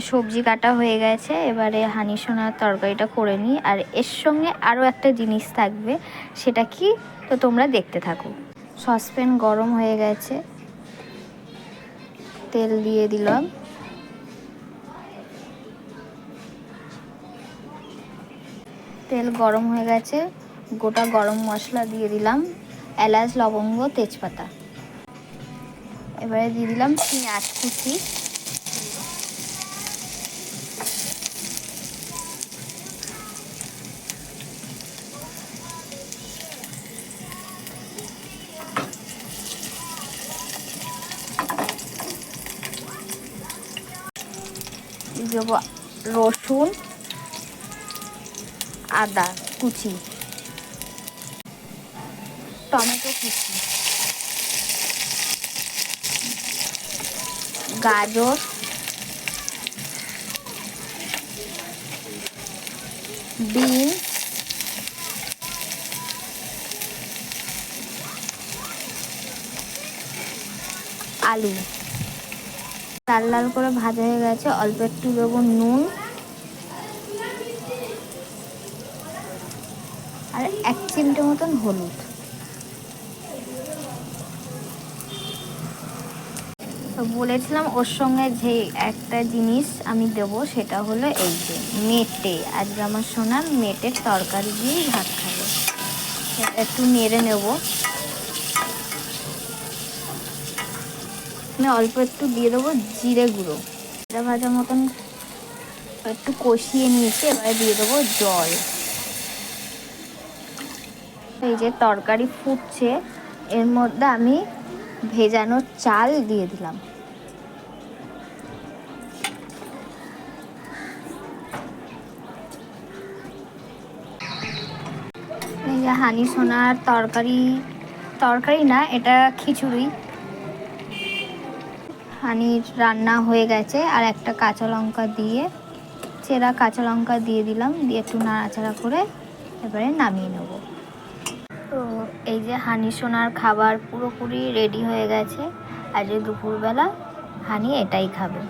সবজি কাটা হয়ে গেছে, এবারে হানি সোনার তরকারিটা করে নিই। আর এর সঙ্গে আরও একটা জিনিস থাকবে, সেটা কি তো তোমরা দেখতে থাকো। সসপ্যান গরম হয়ে গেছে, তেল দিয়ে দিলাম। তেল গরম হয়ে গেছে, গোটা গরম মশলা দিয়ে দিলাম, এলাচ, লবঙ্গ, তেজপাতা। এবারে দিয়ে দিলাম পেঁয়াজ কুচি, দেবো রসুন, আদা কুচি, টমেটো কুচি, গাজর, বিন, আলু। লাল লাল করে ভাজা হয়ে গেছে, অল্প একটু দেবো নুন আর 1 চিমটে মতন হলুদ। তো বলেছিলাম ওর সঙ্গে যে একটা জিনিস আমি দেবো, সেটা হলো এই যে মেটে। আজকে আমার সোনার মেটের তরকারি দিয়েই ভাত খাবো। এটা একটু নেড়ে নেব। আমি অল্প একটু দিয়ে দেবো জিরে গুঁড়ো। ভাজা ভাজা মতন একটু কষিয়ে নিয়েছি, এবারে দিয়ে দেবো জল। এই যে তরকারি ফুটছে, এর মধ্যে আমি ভেজানো চাল দিয়ে দিলাম। এই যে হানি সোনার তরকারি না, এটা খিচুড়ি। হানির রান্না হয়ে গেছে, আর একটা কাঁচা লঙ্কা দিয়ে, চেরা কাঁচা লঙ্কা দিয়ে দিলাম, দিয়ে একটু নাড়াচাড়া করে এবারে নামিয়ে নেব। তো এই যে হানি সোনার খাবার পুরোপুরি রেডি হয়ে গেছে। আজ দুপুরবেলা হানি এটাই খাবে।